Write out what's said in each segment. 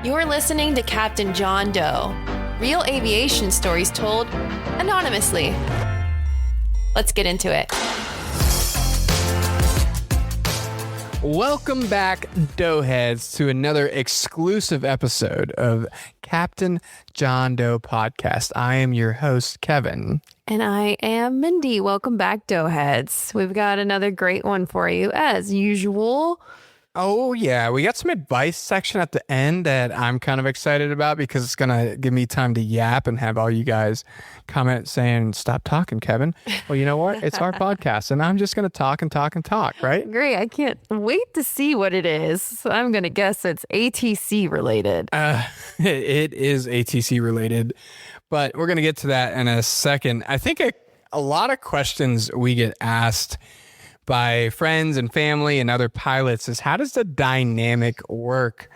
You're listening to Captain John Doe, real aviation stories told anonymously. Let's get into it. Welcome back, Doughheads, to another exclusive episode of Captain John Doe podcast. I am your host, Kevin. And I am Mindy. Welcome back, Doughheads. We've got another great one for you, as usual. Oh, yeah. We got some advice section at the end that I'm kind of excited about because it's going to give me time to yap and have all you guys comment saying, stop talking, Kevin. Well, you know what? It's our podcast, and I'm just going to talk and talk and talk, right? Great. I can't wait to see what it is. I'm going to guess it's ATC related. It is ATC related, but we're going to get to that in a second. I think a lot of questions we get asked by friends and family and other pilots is, how does the dynamic work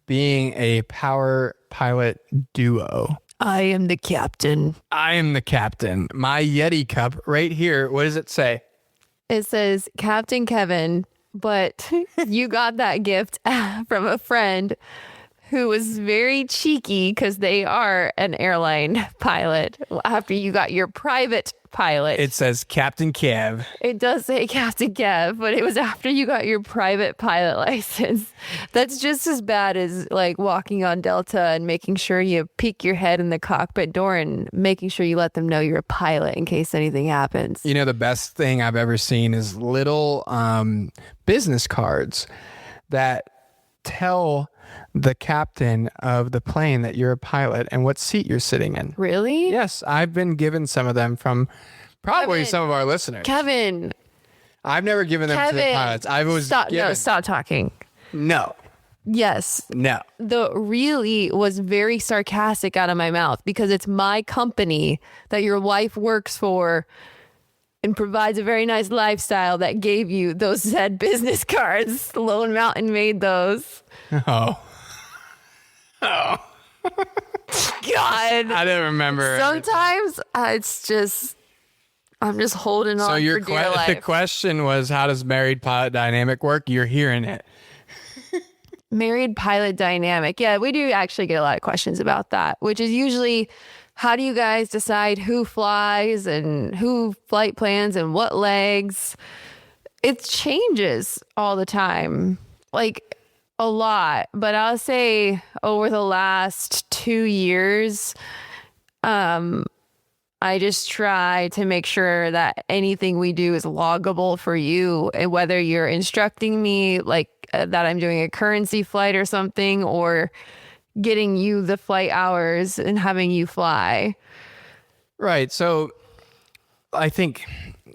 being a power pilot duo? I am the captain. I am the captain. My Yeti cup right here. What does it say? It says Captain Kevin, but you got that gift from a friend who was very cheeky because they are an airline pilot. After you got your private pilot. It says Captain Kev. It does say Captain Kev, but it was after you got your private pilot license. That's just as bad as like walking on Delta and making sure you peek your head in the cockpit door and making sure you let them know you're a pilot in case anything happens. You know, the best thing I've ever seen is little business cards that tell the captain of the plane that you're a pilot and what seat you're sitting in. Really? Yes, I've been given some of them from probably Kevin, some of our listeners. Kevin. I've never given them to the pilots. I was stop. given. No, stop talking. No. Yes. No. The really was very sarcastic out of my mouth because it's my company that your wife works for and provides a very nice lifestyle that gave you those said business cards. Lone Mountain made those. Oh. God. I didn't remember. Sometimes it's just, I'm just holding on So for dear life. The question was, how does married pilot dynamic work? You're hearing it. Married pilot dynamic. Yeah, we do actually get a lot of questions about that, which is usually, how do you guys decide who flies and who flight plans and what legs? It changes all the time, like a lot. But I'll say over the last 2 years, I just try to make sure that anything we do is loggable for you, and whether you're instructing me like that I'm doing a currency flight or something, or getting you the flight hours and having you fly. Right. So I think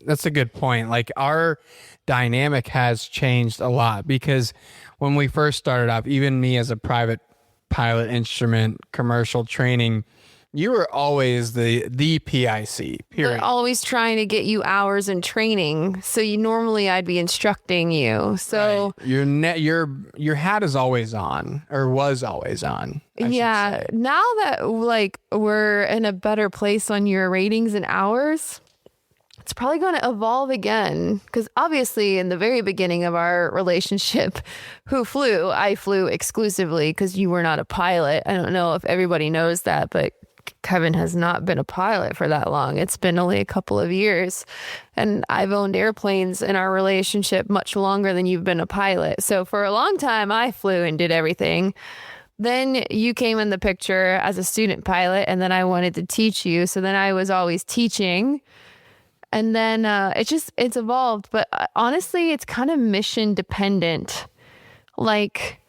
that's a good point. Like, our dynamic has changed a lot because when we first started off, even me as a private pilot, instrument, commercial training, you were always the PIC, period. They're always trying to get you hours in training. So normally I'd be instructing you. So right. Your hat is always on, or was always on. Yeah. Now that like we're in a better place on your ratings and hours, it's probably going to evolve again. Because obviously in the very beginning of our relationship, I flew exclusively because you were not a pilot. I don't know if everybody knows that, but Kevin has not been a pilot for that long. It's been only a couple of years. And I've owned airplanes in our relationship much longer than you've been a pilot. So for a long time, I flew and did everything. Then you came in the picture as a student pilot, and then I wanted to teach you. So then I was always teaching. And then it's evolved. But honestly, it's kind of mission dependent. Like,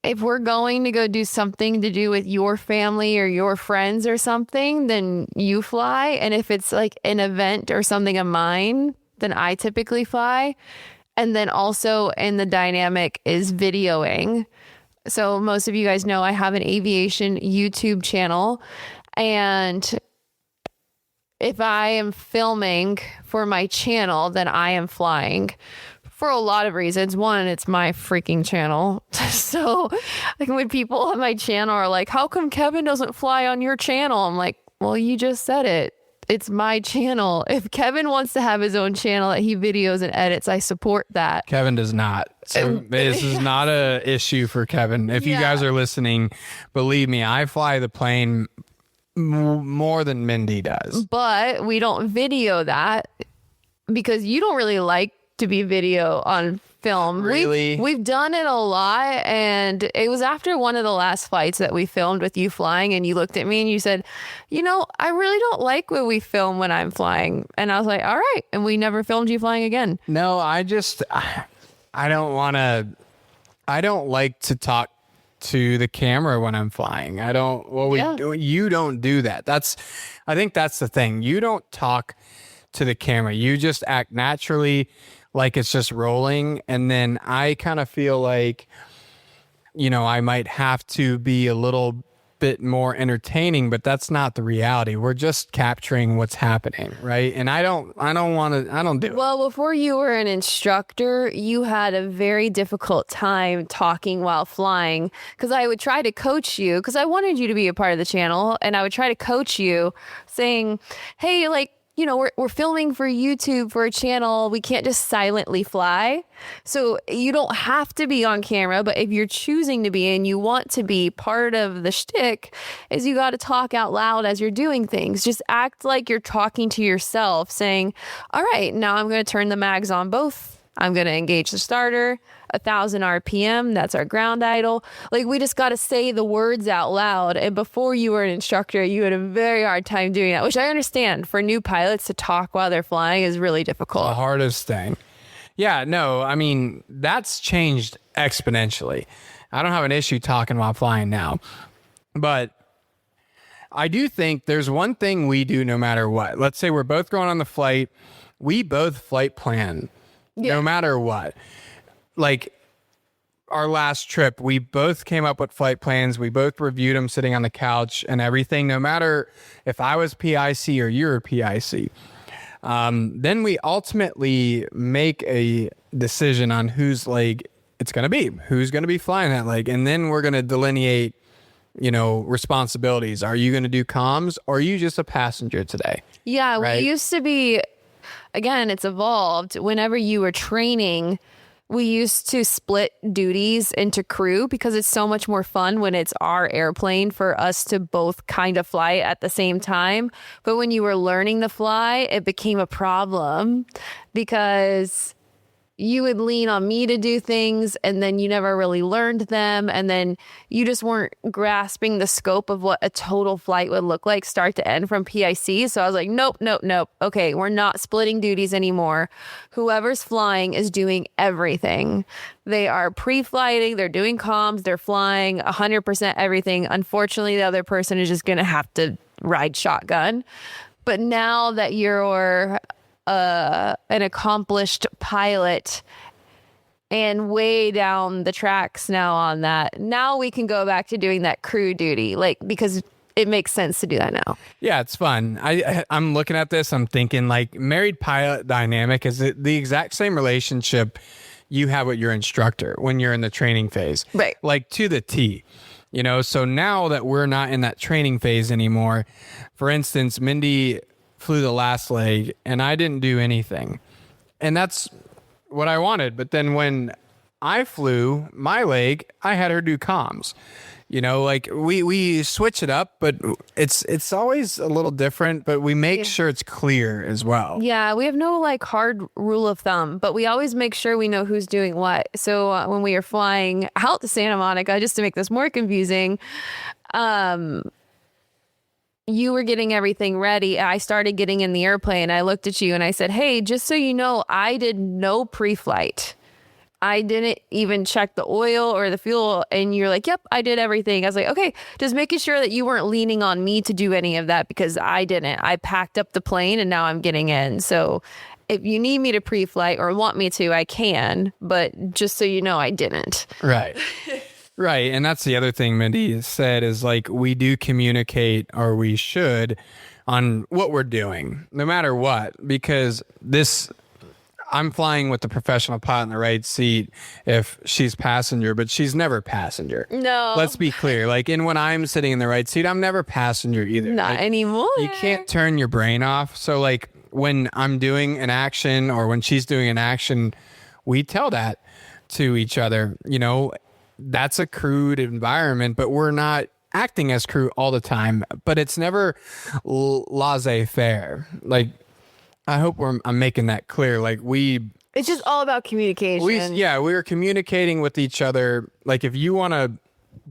if we're going to go do something to do with your family or your friends or something, then you fly. And if it's like an event or something of mine, then I typically fly. And then also in the dynamic is videoing. So most of you guys know I have an aviation YouTube channel. And if I am filming for my channel, then I am flying. For a lot of reasons. One, it's my freaking channel. So like when people on my channel are like, how come Kevin doesn't fly on your channel? I'm like, well, you just said it. It's my channel. If Kevin wants to have his own channel that he videos and edits, I support that. Kevin does not. So this is not a issue for Kevin. If you guys are listening, believe me, I fly the plane more than Mindy does. But we don't video that because you don't really like to be video on film. Really? We've done it a lot, and it was after one of the last flights that we filmed with you flying, and you looked at me and you said, I really don't like when we film when I'm flying. And I was like, all right. And we never filmed you flying again. No, I don't like to talk to the camera when I'm flying. You don't do that. I think that's the thing. You don't talk to the camera. You just act naturally, like it's just rolling. And then I kind of feel like, I might have to be a little bit more entertaining, but that's not the reality. We're just capturing what's happening, right? And I don't do it. Well, before you were an instructor, you had a very difficult time talking while flying, because I would try to coach you, because I wanted you to be a part of the channel, and I would try to coach you saying, hey, we're filming for YouTube for a channel. We can't just silently fly. So you don't have to be on camera, but if you're choosing to be and you want to be, part of the shtick is you got to talk out loud as you're doing things. Just act like you're talking to yourself, saying, all right, now I'm going to turn the mags on both. I'm going to engage the starter, 1,000 RPM. That's our ground idle. We just got to say the words out loud. And before you were an instructor, you had a very hard time doing that, which I understand. For new pilots to talk while they're flying is really difficult. The hardest thing. Yeah, no, I mean, that's changed exponentially. I don't have an issue talking while flying now. But I do think there's one thing we do no matter what. Let's say we're both going on the flight. We both flight plan. Yeah. No matter what. Our last trip, we both came up with flight plans. We both reviewed them sitting on the couch and everything, no matter if I was PIC or you were PIC. Then we ultimately make a decision on whose leg it's going to be, who's going to be flying that leg. And then we're going to delineate, responsibilities. Are you going to do comms, or are you just a passenger today? Yeah, right? We used to be... Again, it's evolved. Whenever you were training, we used to split duties into crew because it's so much more fun when it's our airplane for us to both kind of fly at the same time. But when you were learning to fly, it became a problem because you would lean on me to do things, and then you never really learned them, and then you just weren't grasping the scope of what a total flight would look like start to end from PIC. So I was like, nope. Okay, we're not splitting duties anymore. Whoever's flying is doing everything. They are pre-flighting, they're doing comms, they're flying 100% everything. Unfortunately, the other person is just going to have to ride shotgun. But now that you're an accomplished pilot and way down the tracks now on that, now we can go back to doing that crew duty, because it makes sense to do that now. Yeah, it's fun. I'm looking at this, I'm thinking married pilot dynamic is the exact same relationship you have with your instructor when you're in the training phase, right? To the T. So now that we're not in that training phase anymore, for instance, Mindy flew the last leg and I didn't do anything, and that's what I wanted. But then when I flew my leg, I had her do comms. We switch it up, but it's always a little different, but we make sure it's clear as well. Yeah, we have no hard rule of thumb, but we always make sure we know who's doing what. So when we are flying out to Santa Monica, just to make this more confusing, you were getting everything ready. I started getting in the airplane. I looked at you and I said, hey, just so you know, I did no pre-flight. I didn't even check the oil or the fuel. And you're like, yep, I did everything. I was like, okay, just making sure that you weren't leaning on me to do any of that, because I didn't. I packed up the plane and now I'm getting in. So if you need me to pre-flight or want me to, I can. But just so you know, I didn't. Right. Right. And that's the other thing Mindy said is we do communicate, or we should, on what we're doing, no matter what, because I'm flying with the professional pilot in the right seat if she's passenger, but she's never passenger. No. Let's be clear. Like, and when I'm sitting in the right seat, I'm never passenger either. Not Like, anymore. you can't turn your brain off. So like when I'm doing an action or when she's doing an action, we tell that to each other. You know, that's a crewed environment, but we're not acting as crew all the time. But it's never laissez-faire. Like, I hope I'm making that clear. Like it's just all about communication. We're communicating with each other. Like if you want to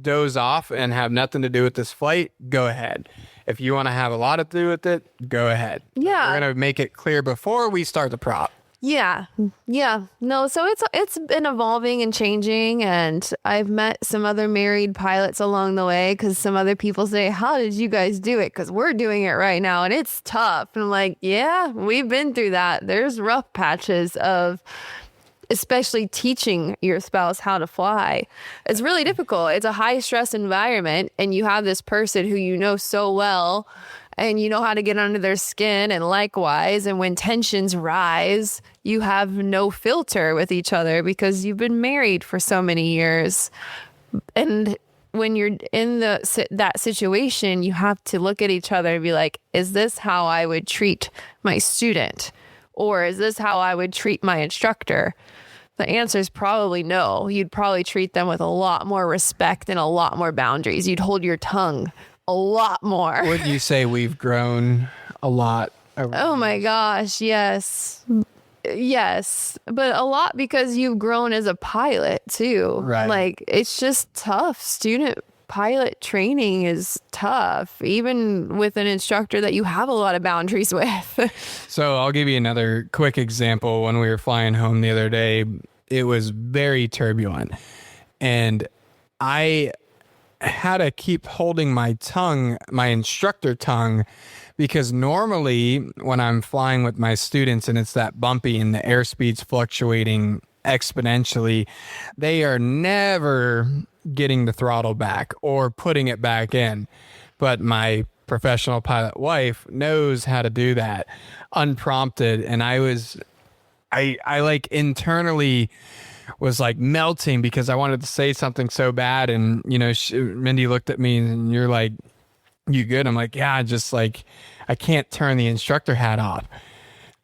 doze off and have nothing to do with this flight, go ahead. If you want to have a lot to do with it, go ahead. Yeah. We're going to make it clear before we start the prop. Yeah. No, so it's been evolving and changing, and I've met some other married pilots along the way because some other people say, how did you guys do it? Because we're doing it right now and it's tough. And I'm like, yeah, we've been through that. There's rough patches of especially teaching your spouse how to fly. It's really difficult. It's a high stress environment, and you have this person who you know so well, and you know how to get under their skin, and likewise. And when tensions rise, you have no filter with each other because you've been married for so many years. And when you're in that situation, you have to look at each other and be like, is this how I would treat my student? Or is this how I would treat my instructor? The answer is probably no. You'd probably treat them with a lot more respect and a lot more boundaries. You'd hold your tongue a lot more. Would you say we've grown a lot? Oh my gosh, yes. Yes, but a lot because you've grown as a pilot too. Right. Like, it's just tough. Student pilot training is tough, even with an instructor that you have a lot of boundaries with. So I'll give you another quick example. When we were flying home the other day, it was very turbulent, and I had to keep holding my tongue, my instructor tongue, because normally when I'm flying with my students and it's that bumpy and the airspeed's fluctuating exponentially, they are never getting the throttle back or putting it back in. But my professional pilot wife knows how to do that unprompted. And I like internally was like melting because I wanted to say something so bad. And, you know, Mindy looked at me and you're like, you good? I'm like, yeah, just like, I can't turn the instructor hat off.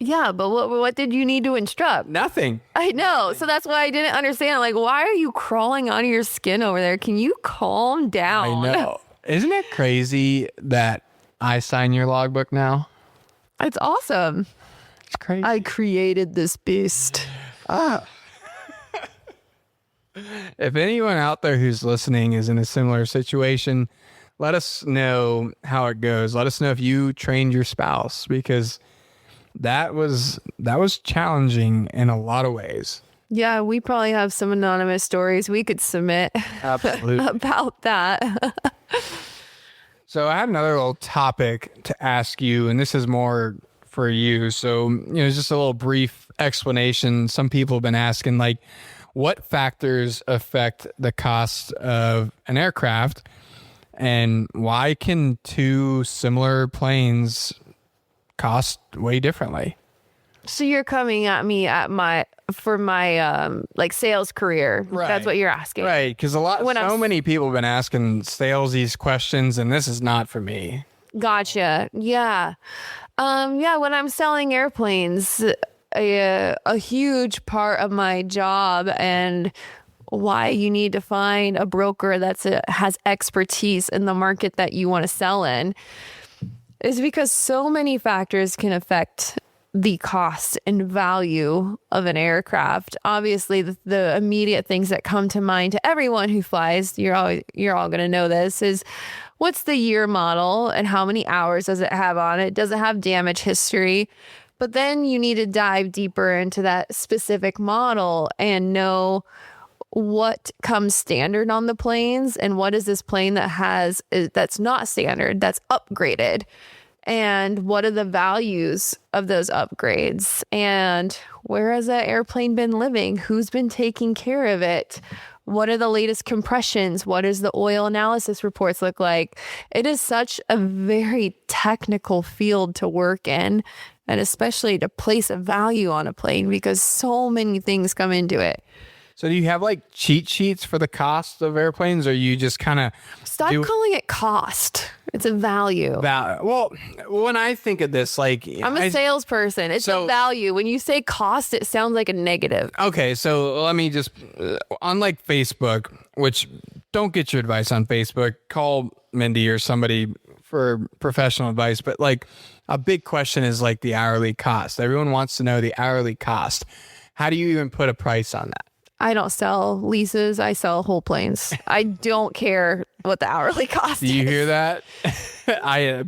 Yeah, but what did you need to instruct? Nothing. I know. So that's why I didn't understand. Like, why are you crawling onto your skin over there? Can you calm down? I know. Isn't it crazy that I sign your logbook now? It's awesome. It's crazy. I created this beast. If anyone out there who's listening is in a similar situation, let us know how it goes. Let us know if you trained your spouse, because that was challenging in a lot of ways. Yeah, we probably have some anonymous stories we could submit Absolutely. about that. So I had another little topic to ask you, and this is more for you. So, you know, just a little brief explanation. Some people have been asking, like, what factors affect the cost of an aircraft, and why can two similar planes cost way differently? So you're coming at me for my like sales career. Right. That's what you're asking. Right, because so many people have been asking sales these questions, and this is not for me. Gotcha. Yeah. When I'm selling airplanes, a huge part of my job and why you need to find a broker has expertise in the market that you want to sell in is because so many factors can affect the cost and value of an aircraft. Obviously, the immediate things that come to mind to everyone who flies, you're all going to know this, is what's the year model and how many hours does it have on it? Does it have damage history? But then you need to dive deeper into that specific model and know what comes standard on the planes and what is this plane that's not standard, that's upgraded. And what are the values of those upgrades? And where has that airplane been living? Who's been taking care of it? What are the latest compressions? What does the oil analysis reports look like? It is such a very technical field to work in. and especially to place a value on a plane because so many things come into it. So do you have like cheat sheets for the cost of airplanes, or you just kind of Stop calling it cost. It's a value. Well, when I think of this, like I'm a salesperson. It's a value. When you say cost, it sounds like a negative. Okay, so let me just, unlike Facebook, which don't get your advice on Facebook, call Mindy or somebody for professional advice. But like a big question is like the hourly cost. Everyone wants to know the hourly cost. How do you even put a price on that? I don't sell leases. I sell whole planes. I don't care what the hourly cost is. Do you hear that?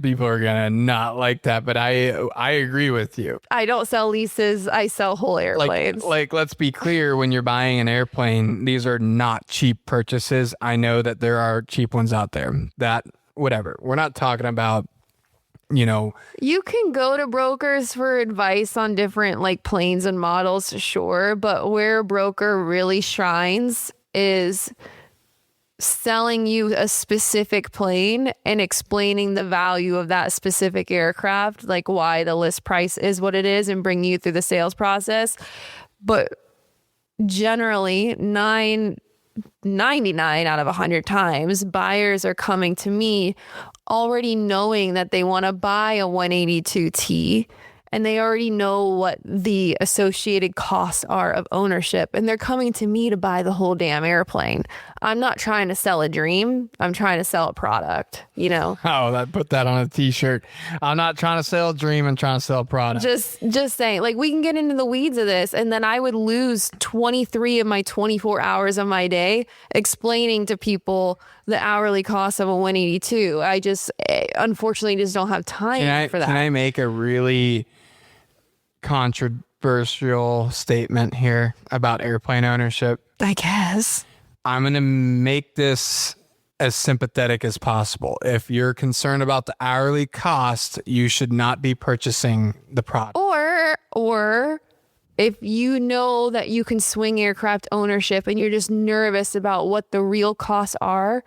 People are gonna not like that, but I agree with you. I don't sell leases. I sell whole airplanes. Like let's be clear, when you're buying an airplane, these are not cheap purchases. I know that there are cheap ones out there. That whatever. We're not talking about, you can go to brokers for advice on different like planes and models, sure, but where a broker really shines is selling you a specific plane and explaining the value of that specific aircraft, like why the list price is what it is, and bring you through the sales process. But generally 99 out of 100 times, buyers are coming to me already knowing that they want to buy a 182T, and they already know what the associated costs are of ownership, and they're coming to me to buy the whole damn airplane. I'm not trying to sell a dream. I'm trying to sell a product, Oh, put that on a t-shirt. I'm not trying to sell a dream. I'm trying to sell a product. Just saying, like, we can get into the weeds of this, and then I would lose 23 of my 24 hours of my day explaining to people the hourly cost of a 182. I unfortunately just don't have time for that. Can I make a really controversial statement here about airplane ownership? I guess. I'm going to make this as sympathetic as possible. If you're concerned about the hourly cost, you should not be purchasing the product. Or if you know that you can swing aircraft ownership and you're just nervous about what the real costs are,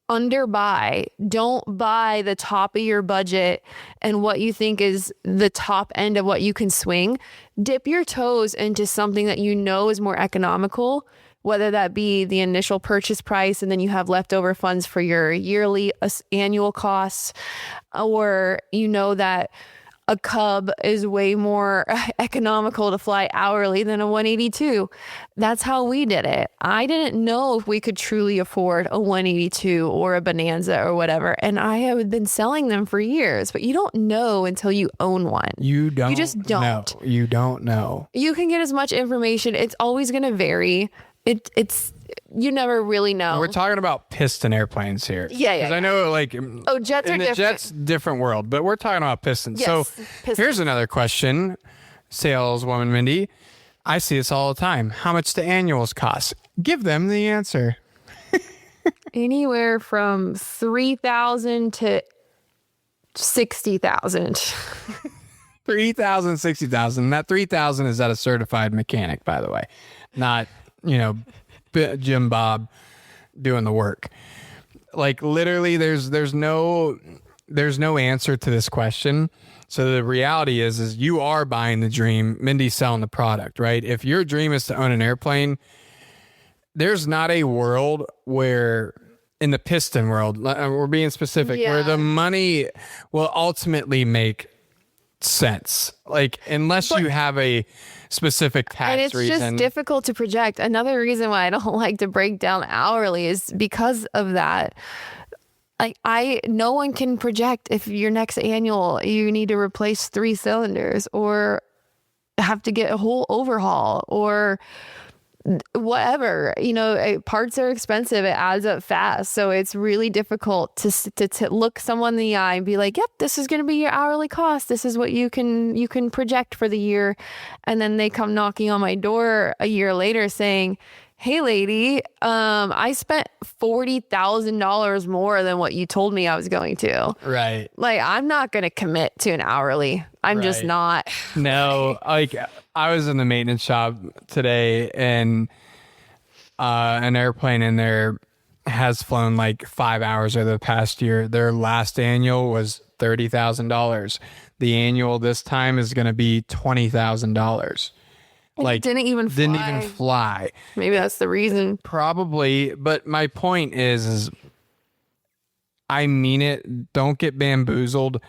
underbuy. Don't buy the top of your budget and what you think is the top end of what you can swing. Dip your toes into something that you know is more economical, whether that be the initial purchase price and then you have leftover funds for your yearly annual costs, or that a Cub is way more economical to fly hourly than a 182. That's how we did it. I didn't know if we could truly afford a 182 or a Bonanza or whatever. And I have been selling them for years, but you don't know until you own one. You just don't. Know. You don't know. You can get as much information. It's always going to vary. You never really know. We're talking about piston airplanes here. Yeah. Because I know, jets are different. Jets, different world, but we're talking about pistons. Yes, so pistons. Here's another question, saleswoman Mindy. I see this all the time. How much do annuals cost? Give them the answer. Anywhere from 3,000 to 60,000. 3,000, 60,000. That 3,000 is at a certified mechanic, by the way, not Jim Bob doing the work. Like literally there's no answer to this question. So the reality is you are buying the dream. Mindy's selling the product, right? If your dream is to own an airplane, there's not a world where, in the piston world, we're being specific, where the money will ultimately make sense. Like, unless you have a specific tax reason. And it's just difficult to project. Another reason why I don't like to break down hourly is because of that. Like, no one can project if your next annual, you need to replace 3 cylinders or have to get a whole overhaul or whatever. Parts are expensive. It adds up fast. So it's really difficult to look someone in the eye and be like, yep, this is going to be your hourly cost. This is what you can project for the year. And then they come knocking on my door a year later saying, hey lady, I spent $40,000 more than what you told me I was going to. Right. Like, I'm not going to commit to an hourly. I'm just not. No, like I was in the maintenance shop today and an airplane in there has flown like 5 hours over the past year. Their last annual was $30,000. The annual this time is going to be $20,000. Like didn't even fly. Maybe that's the reason. Probably, but my point is I mean it. Don't get bamboozled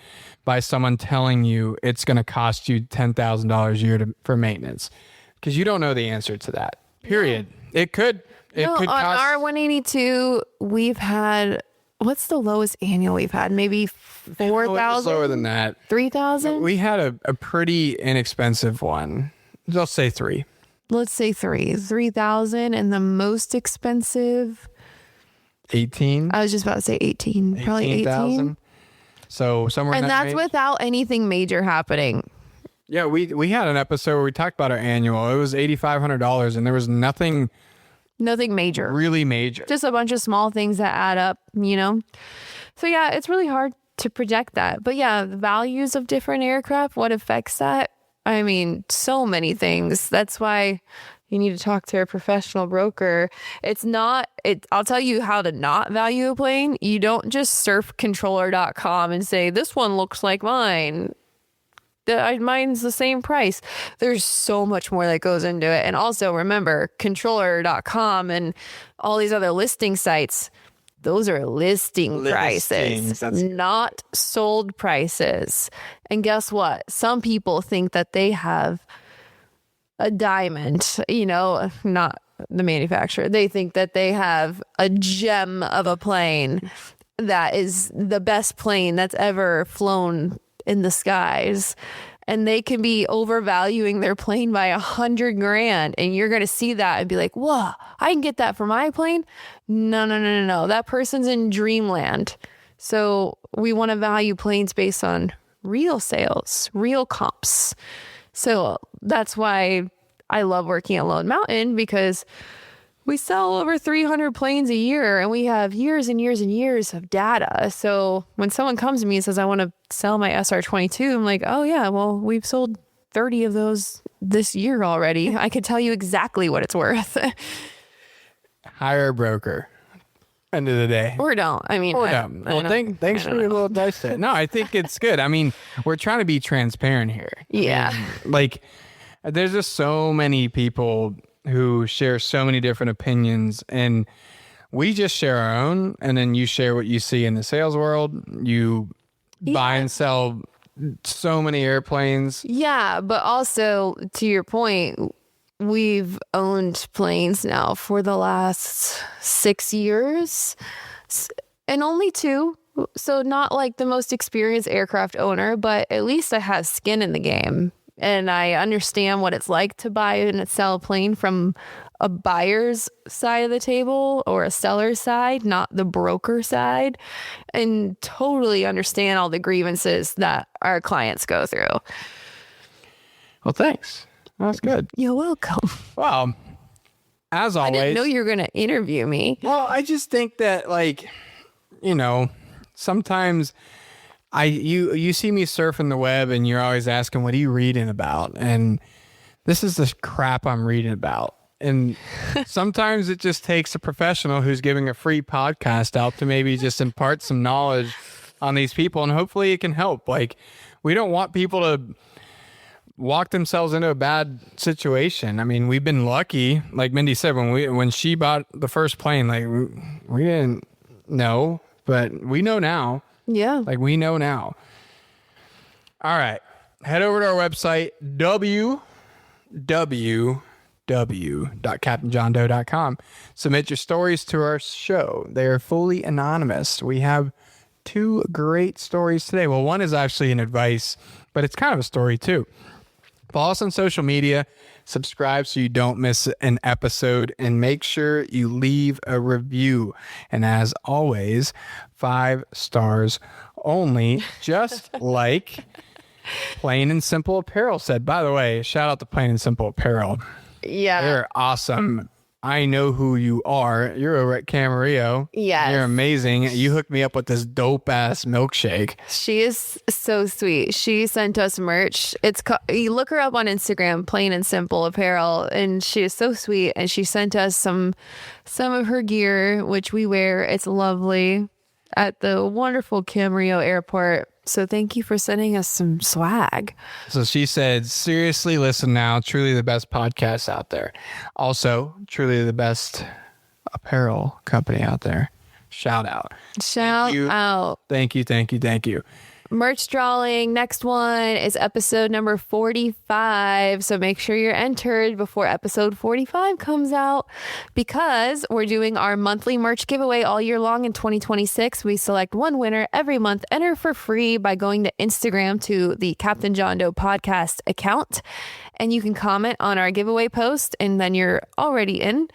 by someone telling you it's going to cost you $10,000 a year for maintenance, because you don't know the answer to that. Period. Yeah. It could. On our 182, we've had, what's the lowest annual we've had? Maybe 4,000? Lower than that. 3,000? We had a pretty inexpensive one. Let's say 3. Let's say 3,000, and the most expensive 18. I was just about to say 18. Probably 18. So somewhere. And that's without anything major happening. Yeah, we had an episode where we talked about our annual. It was $8,500, and there was nothing major. Really major. Just a bunch of small things that add up, So yeah, it's really hard to project that. But yeah, the values of different aircraft, what affects that? I mean, so many things. That's why you need to talk to a professional broker. I'll tell you how to not value a plane. You don't just surf controller.com and say, this one looks like mine. Mine's the same price. There's so much more that goes into it. And also remember, controller.com and all these other listing sites, those are listing prices, not sold prices. And guess what? Some people think that they have a diamond, not the manufacturer. They think that they have a gem of a plane that is the best plane that's ever flown in the skies. And they can be overvaluing their plane by $100,000, and you're going to see that and be like, whoa, I can get that for my plane. No. That person's in dreamland. So we want to value planes based on real sales, real comps. So that's why I love working at Lone Mountain, because we sell over 300 planes a year, and we have years and years and years of data. So when someone comes to me and says, I want to sell my SR-22, I'm like, oh yeah, well, we've sold 30 of those this year already. I can tell you exactly what it's worth. Hire a broker. End of the day. Or don't. I mean, well, thanks for your little dice set. No, I think it's good. I mean, we're trying to be transparent here. Yeah. I mean, there's just so many people who share so many different opinions, and we just share our own, and then you share what you see in the sales world. You buy and sell so many airplanes. Yeah, but also to your point, we've owned planes now for the last 6 years, and only 2. So not like the most experienced aircraft owner, but at least I have skin in the game. And I understand what it's like to buy and sell a plane from a buyer's side of the table or a seller's side, not the broker side, and totally understand all the grievances that our clients go through. Well, thanks. That's good. You're welcome. Well, as always. I didn't know you were going to interview me. Well, I just think that, sometimes you see me surfing the web, and you're always asking, what are you reading about? And this is the crap I'm reading about. And sometimes it just takes a professional who's giving a free podcast out to maybe just impart some knowledge on these people, and hopefully it can help. We don't want people to walk themselves into a bad situation. I mean, we've been lucky, like Mindy said, when she bought the first plane, we didn't know, but we know now. Yeah. We know now. All right. Head over to our website, www.captainjohndoe.com. Submit your stories to our show. They are fully anonymous. We have 2 great stories today. Well, one is actually an advice, but it's kind of a story too. Follow us on social media, subscribe so you don't miss an episode, and make sure you leave a review. And as always, 5 stars only, just like Plain and Simple Apparel said. By the way, shout out to Plain and Simple Apparel. Yeah. They're awesome. I know who you are. You're over at Camarillo. Yes. You're amazing. You hooked me up with this dope ass milkshake. She is so sweet. She sent us merch. You look her up on Instagram, Plain and Simple Apparel, and she is so sweet. And she sent us some of her gear, which we wear. It's lovely at the wonderful Camarillo Airport. So thank you for sending us some swag. So she said, seriously, listen now. Truly the best podcast out there. Also, truly the best apparel company out there. Shout out. Shout out. Thank you. Merch drawing. Next one is episode number 45. So make sure you're entered before episode 45 comes out, because we're doing our monthly merch giveaway all year long in 2026. We select one winner every month. Enter for free by going to Instagram to the Captain John Doe podcast account. And you can comment on our giveaway post and then you're already in.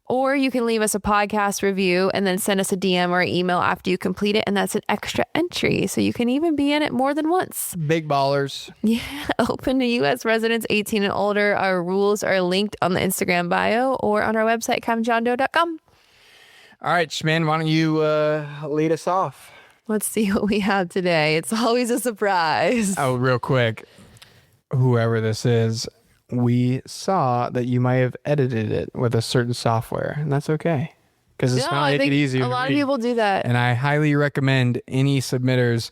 Or you can leave us a podcast review and then send us a DM or email after you complete it. And that's an extra entry. So you can even be in it more than once. Big ballers. Yeah. Open to U.S. residents 18 and older. Our rules are linked on the Instagram bio or on our website, CaptainJohnDoe.com. All right, Shman, why don't you lead us off? Let's see what we have today. It's always a surprise. Oh, real quick. Whoever this is, we saw that you might have edited it with a certain software, and that's okay, because it's not making it easier. A lot of people do that, and I highly recommend any submitters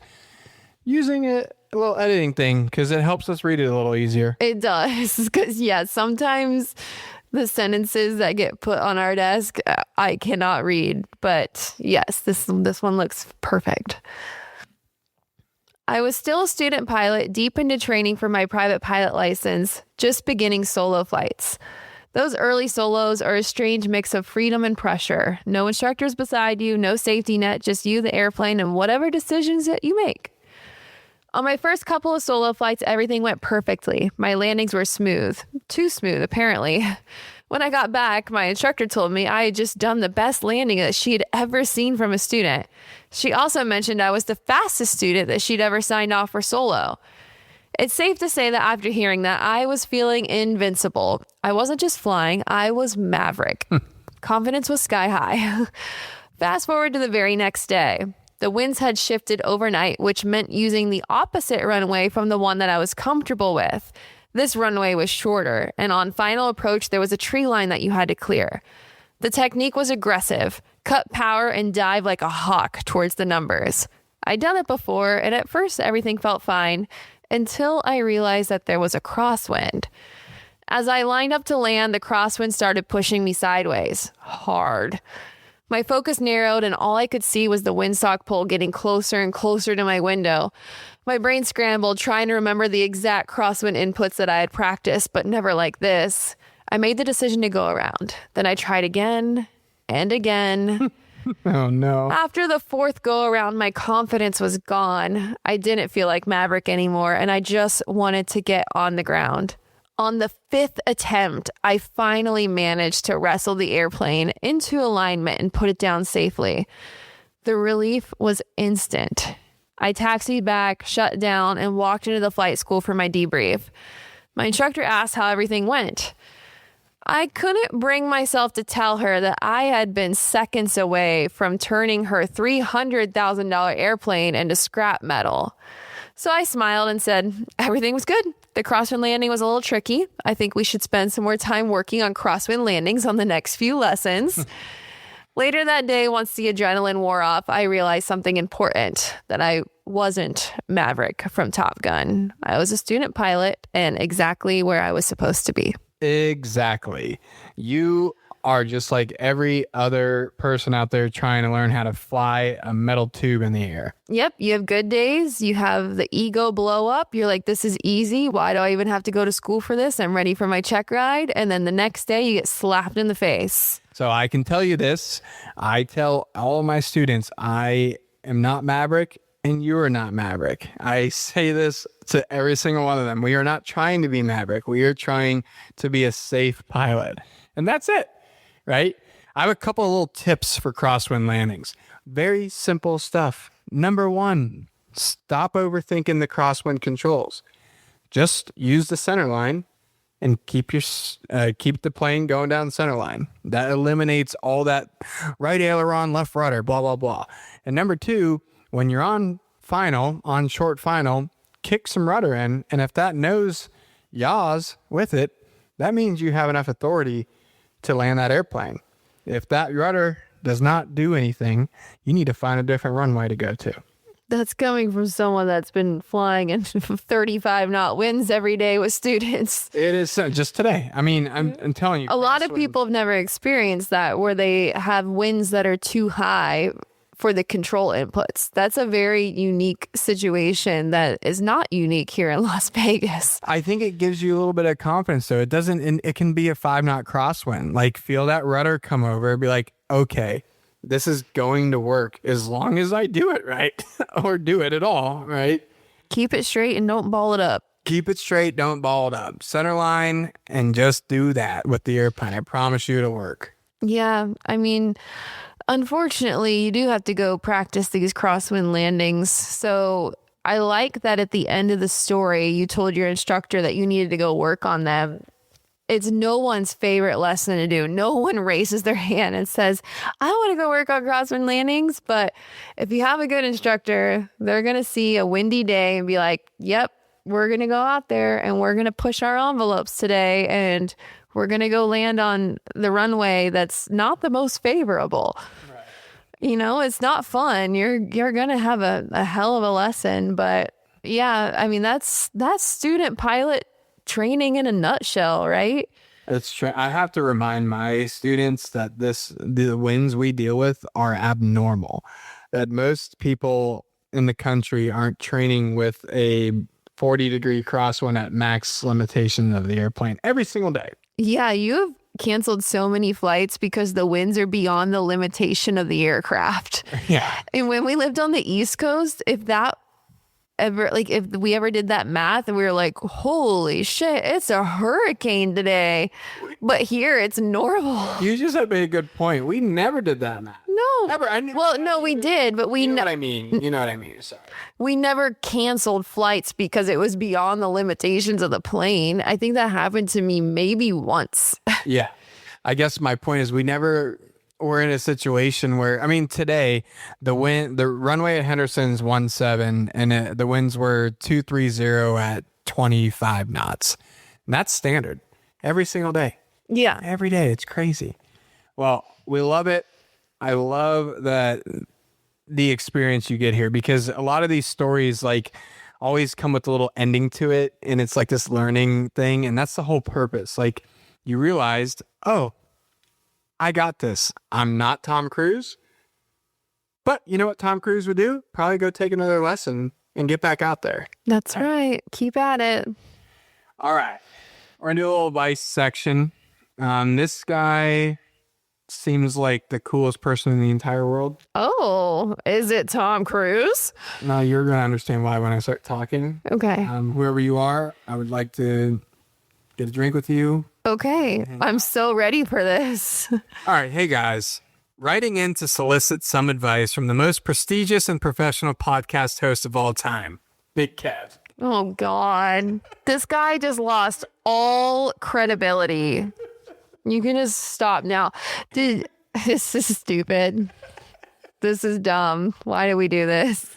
using a little editing thing, because it helps us read it a little easier. It does, because sometimes the sentences that get put on our desk I cannot read, but yes, this one looks perfect. I was still a student pilot, deep into training for my private pilot license, just beginning solo flights. Those early solos are a strange mix of freedom and pressure. No instructors beside you, no safety net, just you, the airplane, and whatever decisions that you make. On my first couple of solo flights, everything went perfectly. My landings were smooth. Too smooth, apparently. When I got back, my instructor told me I had just done the best landing that she had ever seen from a student. She also mentioned I was the fastest student that she'd ever signed off for solo. It's safe to say that after hearing that, I was feeling invincible. I wasn't just flying, I was Maverick. Confidence was sky high. Fast forward to the very next day. The winds had shifted overnight, which meant using the opposite runway from the one that I was comfortable with. This runway was shorter, and on final approach, there was a tree line that you had to clear. The technique was aggressive. Cut power and dive like a hawk towards the numbers. I'd done it before, and at first everything felt fine, until I realized that there was a crosswind. As I lined up to land, the crosswind started pushing me sideways. Hard. My focus narrowed, and all I could see was the windsock pole getting closer and closer to my window. My brain scrambled, trying to remember the exact crosswind inputs that I had practiced, but never like this. I made the decision to go around. Then I tried again and again. Oh, no. After the fourth go around, my confidence was gone. I didn't feel like Maverick anymore, and I just wanted to get on the ground. On the fifth attempt, I finally managed to wrestle the airplane into alignment and put it down safely. The relief was instant. I taxied back, shut down, and walked into the flight school for my debrief. My instructor asked how everything went. I couldn't bring myself to tell her that I had been seconds away from turning her $300,000 airplane into scrap metal. So I smiled and said, everything was good. The crosswind landing was a little tricky. I think we should spend some more time working on crosswind landings on the next few lessons. Later that day, once the adrenaline wore off, I realized something important, that I wasn't Maverick from Top Gun. I was a student pilot and exactly where I was supposed to be. Exactly. You are just like every other person out there trying to learn how to fly a metal tube in the air. Yep. You have good days. You have the ego blow up. You're like, this is easy. Why do I even have to go to school for this? I'm ready for my check ride. And then the next day you get slapped in the face. So I can tell you this. I tell all of my students, I am not Maverick and you are not Maverick. I say this to every single one of them. We are not trying to be Maverick. We are trying to be a safe pilot. And that's it, right? I have a couple of little tips for crosswind landings. Very simple stuff. Number one, stop overthinking the crosswind controls. Just use the center line and keep the plane going down the center line. That eliminates all that right aileron, left rudder, blah, blah, blah. And number 2, when you're on short final, kick some rudder in. And if that nose yaws with it, that means you have enough authority to land that airplane. If that rudder does not do anything, you need to find a different runway to go to. That's coming from someone that's been flying in 35 knot winds every day with students. It is just today. I mean, I'm telling you. A lot of people have never experienced that, where they have winds that are too high for the control inputs. That's a very unique situation that is not unique here in Las Vegas. I think it gives you a little bit of confidence, though. It can be a 5-knot crosswind. Like, feel that rudder come over and be like, okay, this is going to work as long as I do it right or do it at all, right? Keep it straight and don't ball it up. Keep it straight, don't ball it up. Center line and just do that with the airplane. I promise you it'll work. Yeah, I mean, unfortunately, you do have to go practice these crosswind landings. So I like that at the end of the story, you told your instructor that you needed to go work on them. It's no one's favorite lesson to do. No one raises their hand and says, I want to go work on crosswind landings. But if you have a good instructor, they're going to see a windy day and be like, yep, we're going to go out there and we're going to push our envelopes today. And we're going to go land on the runway that's not the most favorable. Right. You know, it's not fun. You're going to have a hell of a lesson. But yeah, I mean, that's student pilot training in a nutshell, right? It's true. I have to remind my students that the winds we deal with are abnormal, that most people in the country aren't training with a 40-degree crosswind at max limitation of the airplane every single day. Yeah, you've canceled so many flights because the winds are beyond the limitation of the aircraft. Yeah. And when we lived on the East Coast, if we ever did that math and we were like, holy shit, it's a hurricane today. But here it's normal. You just have made a good point. We never did that math. No. Never. No, we did, but we... You know what I mean. You know what I mean. Sorry. We never canceled flights because it was beyond the limitations of the plane. I think that happened to me maybe once. Yeah. I guess my point is we never... We're in a situation where, I mean, today the runway at Henderson's 17 and the winds were 230 at 25 knots. And that's standard every single day. Yeah. Every day. It's crazy. Well, we love it. I love the experience you get here, because a lot of these stories like always come with a little ending to it. And it's like this learning thing. And that's the whole purpose. Like, you realized, oh, I got this. I'm not Tom Cruise. But you know what Tom Cruise would do? Probably go take another lesson and get back out there. That's right. Keep at it. All right. We're going to do a little advice section. This guy seems like the coolest person in the entire world. Oh, is it Tom Cruise? No, you're going to understand why when I start talking. Okay. Whoever you are, I would like to get a drink with you. Okay, I'm so ready for this. All right, hey guys. Writing in to solicit some advice from the most prestigious and professional podcast host of all time, Big Kev. Oh, God. This guy just lost all credibility. You can just stop now. Dude, this is stupid. This is dumb. Why do we do this?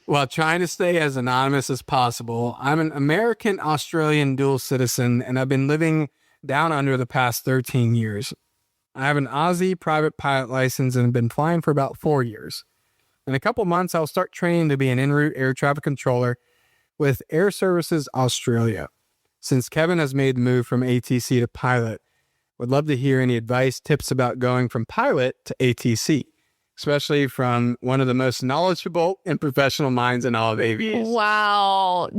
While trying to stay as anonymous as possible, I'm an American-Australian dual citizen, and I've been living down under the past 13 years. I have an Aussie private pilot license and have been flying for about 4 years. In a couple months, I'll start training to be an en route air traffic controller with Air Services Australia. Since Kevin has made the move from ATC to pilot, would love to hear any advice, tips about going from pilot to ATC. Especially from one of the most knowledgeable and professional minds in all of aviation. Wow.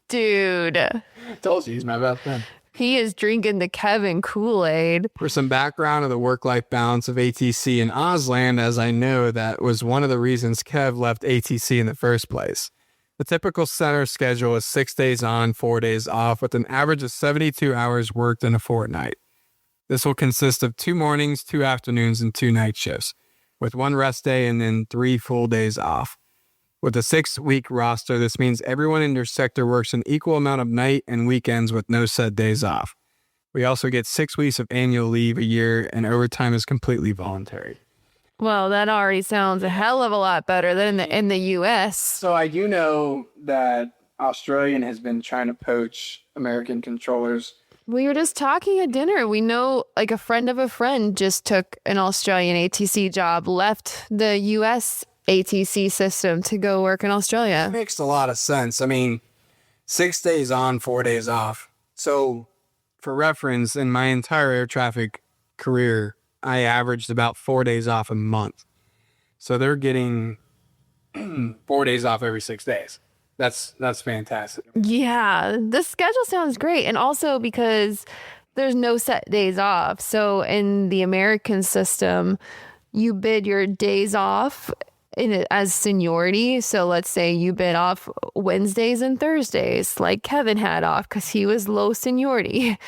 Dude. I told you, he's my best friend. He is drinking the Kevin Kool-Aid. For some background of the work-life balance of ATC in Auslan, as I know that was one of the reasons Kev left ATC in the first place. The typical center schedule is 6 days on, 4 days off, with an average of 72 hours worked in a fortnight. This will consist of 2 mornings, 2 afternoons, and 2 night shifts, with 1 rest day and then 3 full days off. With a 6-week roster, this means everyone in your sector works an equal amount of night and weekends with no set days off. We also get 6 weeks of annual leave a year, and overtime is completely voluntary. Well, that already sounds a hell of a lot better than in the U.S. So I do know that Australian has been trying to poach American controllers. We were just talking at dinner. We know like a friend of a friend just took an Australian ATC job, left the U.S. ATC system to go work in Australia. It makes a lot of sense. I mean, 6 days on, 4 days off. So for reference, in my entire air traffic career, I averaged about 4 days off a month. So they're getting 4 days off every 6 days. That's fantastic. Yeah, the schedule sounds great. And also because there's no set days off. So in the American system, you bid your days off in it as seniority. So let's say you bid off Wednesdays and Thursdays, like Kevin had off because he was low seniority.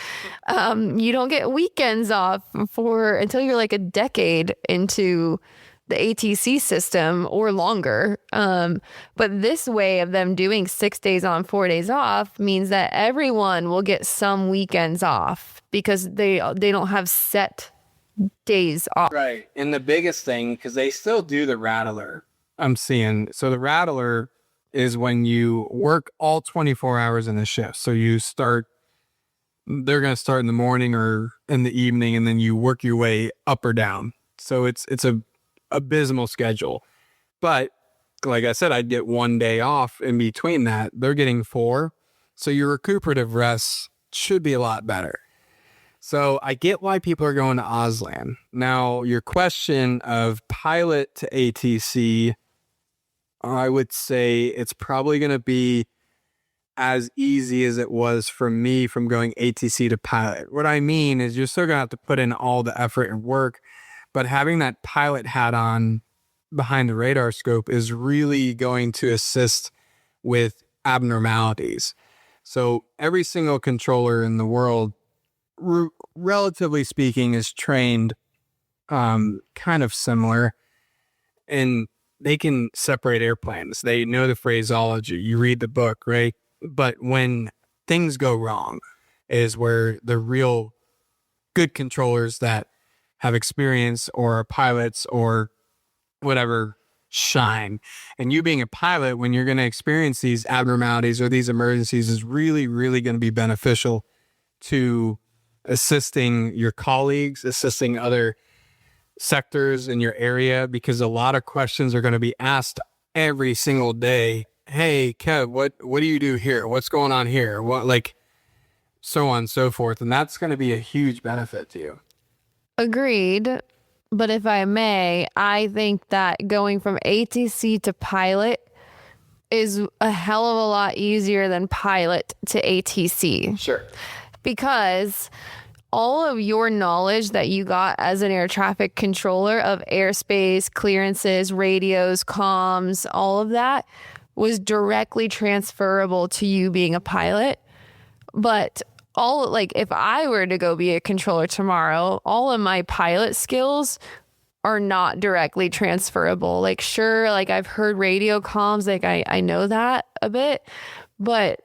You don't get weekends off until you're like a decade into the ATC system or longer. But this way of them doing 6 days on, 4 days off means that everyone will get some weekends off because they don't have set days off. Right. And the biggest thing, because they still do the rattler, I'm seeing. So the rattler is when you work all 24 hours in a shift. So they're going to start in the morning or in the evening, and then you work your way up or down. So it's a abysmal schedule. But like I said, I'd get 1 day off in between that. They're getting 4. So your recuperative rest should be a lot better. So I get why people are going to Auslan. Now, your question of pilot to ATC, I would say it's probably going to be as easy as it was for me from going ATC to pilot. What I mean is you're still going to have to put in all the effort and work, but having that pilot hat on behind the radar scope is really going to assist with abnormalities. So every single controller in the world, relatively speaking, is trained kind of similar, and they can separate airplanes. They know the phraseology. You read the book, right? But when things go wrong is where the real good controllers that have experience or are pilots or whatever shine. And you being a pilot, when you're going to experience these abnormalities or these emergencies, is really, really going to be beneficial to assisting your colleagues, assisting other sectors in your area, because a lot of questions are going to be asked every single day. Hey, Kev, what do you do here? What's going on here? What, like, so on and so forth. And that's going to be a huge benefit to you. Agreed. But if I may, I think that going from ATC to pilot is a hell of a lot easier than pilot to ATC. Sure. Because all of your knowledge that you got as an air traffic controller of airspace, clearances, radios, comms, all of that was directly transferable to you being a pilot. But if I were to go be a controller tomorrow, all of my pilot skills are not directly transferable. Like, sure, like I've heard radio comms, like I know that a bit, but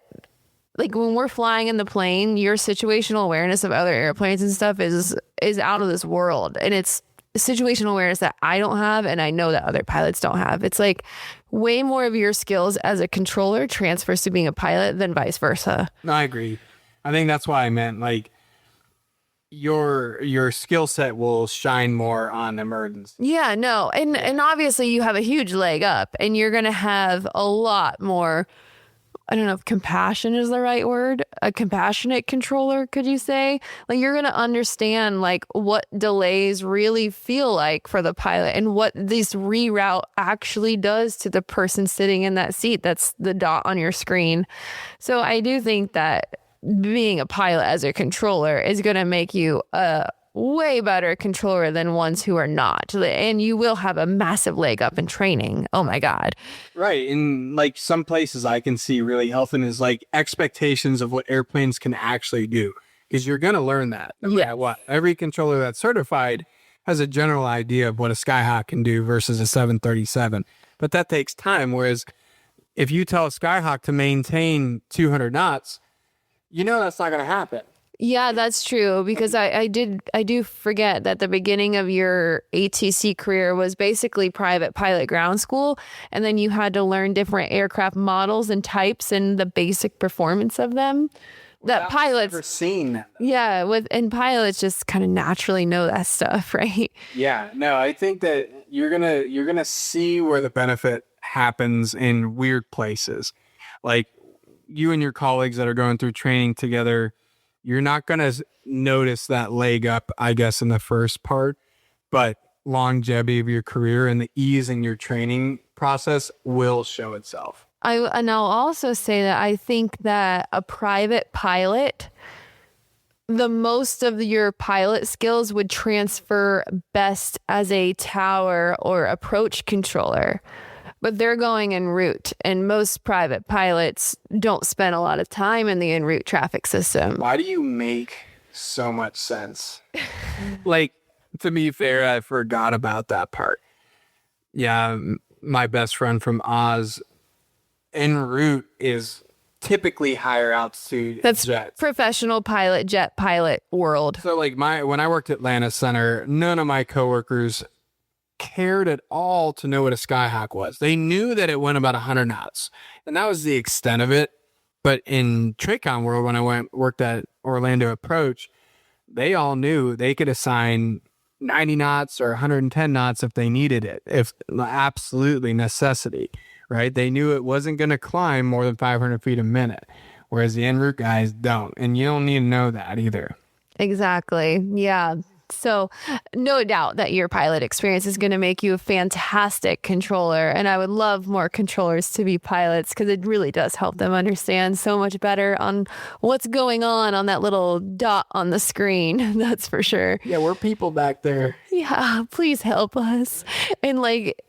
like when we're flying in the plane, your situational awareness of other airplanes and stuff is out of this world. And it's situational awareness that I don't have, and I know that other pilots don't have. It's like way more of your skills as a controller transfers to being a pilot than vice versa. No, I agree. I think that's why I meant, like, your skill set will shine more on emergency. Yeah, no. And obviously you have a huge leg up, and you're going to have a lot more, I don't know if compassion is the right word, a compassionate controller, could you say? Like, you're going to understand like what delays really feel like for the pilot and what this reroute actually does to the person sitting in that seat. That's the dot on your screen. So I do think that being a pilot as a controller is going to make you a way better controller than ones who are not. And you will have a massive leg up in training. Oh my God. Right. And like some places I can see really helping is like expectations of what airplanes can actually do, because you're going to learn that. Yeah. What every controller that's certified has a general idea of what a Skyhawk can do versus a 737. But that takes time. Whereas if you tell a Skyhawk to maintain 200 knots, you know that's not going to happen. Yeah, that's true, because I do forget that the beginning of your ATC career was basically private pilot ground school, and then you had to learn different aircraft models and types and the basic performance of them. That pilots never seen that. Yeah, and pilots just kind of naturally know that stuff, right? Yeah, no, I think that you're gonna see where the benefit happens in weird places. Like you and your colleagues that are going through training together, you're not gonna notice that leg up, I guess, in the first part, but longevity of your career and the ease in your training process will show itself. And I'll also say that I think that a private pilot, the most of your pilot skills would transfer best as a tower or approach controller, but they're going en route, and most private pilots don't spend a lot of time in the en route traffic system. Why do you make so much sense? Like, to be fair, I forgot about that part. Yeah, my best friend from Oz, en route is typically higher altitude. That's jets. Professional pilot, jet pilot world. So like when I worked at Atlanta Center, none of my coworkers cared at all to know what a Skyhawk was. They knew that it went about 100 knots, and that was the extent of it. But in Tracon world, when I worked at Orlando Approach, they all knew they could assign 90 knots or 110 knots if they needed it, if absolutely necessity. Right? They knew it wasn't going to climb more than 500 feet a minute, whereas the en route guys don't. And you don't need to know that either. Exactly. Yeah. So no doubt that your pilot experience is going to make you a fantastic controller. And I would love more controllers to be pilots, because it really does help them understand so much better on what's going on that little dot on the screen. That's for sure. Yeah, we're people back there. Yeah, please help us. And like,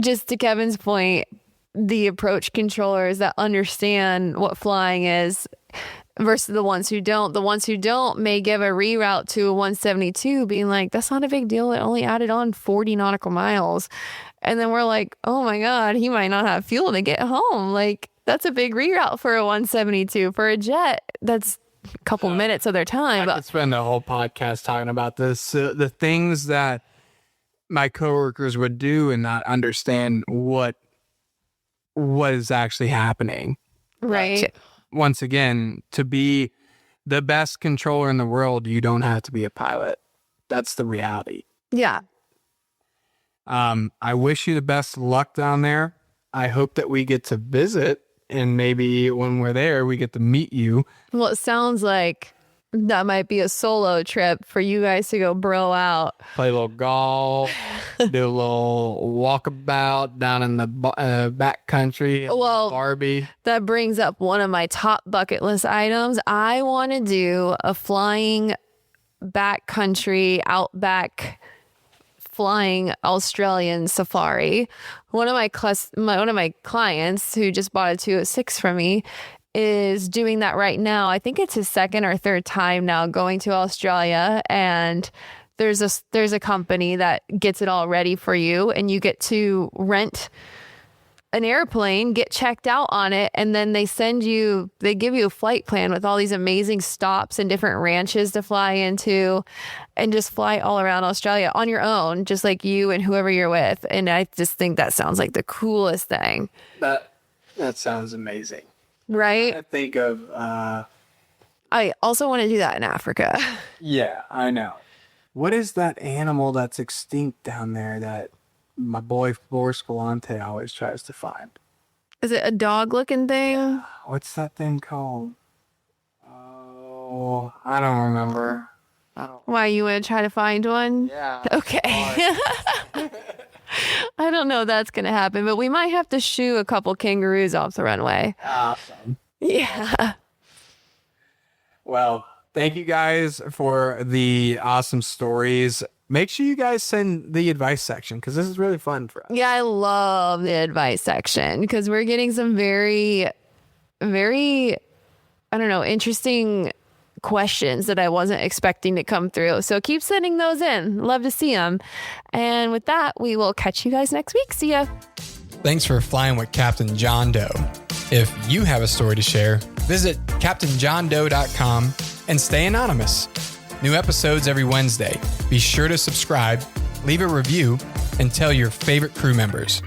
just to Kevin's point, the approach controllers that understand what flying is versus the ones who don't. The ones who don't may give a reroute to a 172 being like, that's not a big deal. It only added on 40 nautical miles. And then we're like, oh my God, he might not have fuel to get home. Like, that's a big reroute for a 172. For a jet, that's a couple minutes of their time. I could spend a whole podcast talking about this. The things that my coworkers would do and not understand what is actually happening. Right. Once again, to be the best controller in the world, you don't have to be a pilot. That's the reality. Yeah. I wish you the best luck down there. I hope that we get to visit, and maybe when we're there, we get to meet you. Well, it sounds like that might be a solo trip for you guys to go bro out. Play a little golf, do a little walkabout down in the back country. Well, Barbie. That brings up one of my top bucket list items. I want to do a flying backcountry, outback flying Australian safari. One of my clients who just bought a 206 from me is doing that right now. I think it's his second or third time now going to Australia, and there's a company that gets it all ready for you, and you get to rent an airplane, get checked out on it, and then they give you a flight plan with all these amazing stops and different ranches to fly into, and just fly all around Australia on your own, just like you and whoever you're with. And I just think that sounds like the coolest thing. That sounds amazing. Right? I think of I also want to do that in Africa. Yeah, I know. What is that animal that's extinct down there that my boy Forrest Galante always tries to find? Is it a dog looking thing? What's that thing called? Oh, I don't remember. Why, you want to try to find one? Yeah. Okay. I don't know if that's going to happen, but we might have to shoo a couple kangaroos off the runway. Awesome. Yeah. Well, thank you guys for the awesome stories. Make sure you guys send the advice section, because this is really fun for us. Yeah, I love the advice section, because we're getting some very, very, I don't know, interesting questions that I wasn't expecting to come through. So keep sending those in. Love to see them. And with that, we will catch you guys next week. See ya. Thanks for flying with Captain John Doe. If you have a story to share, visit CaptainJohnDoe.com and stay anonymous. New episodes every Wednesday. Be sure to subscribe, leave a review, and tell your favorite crew members.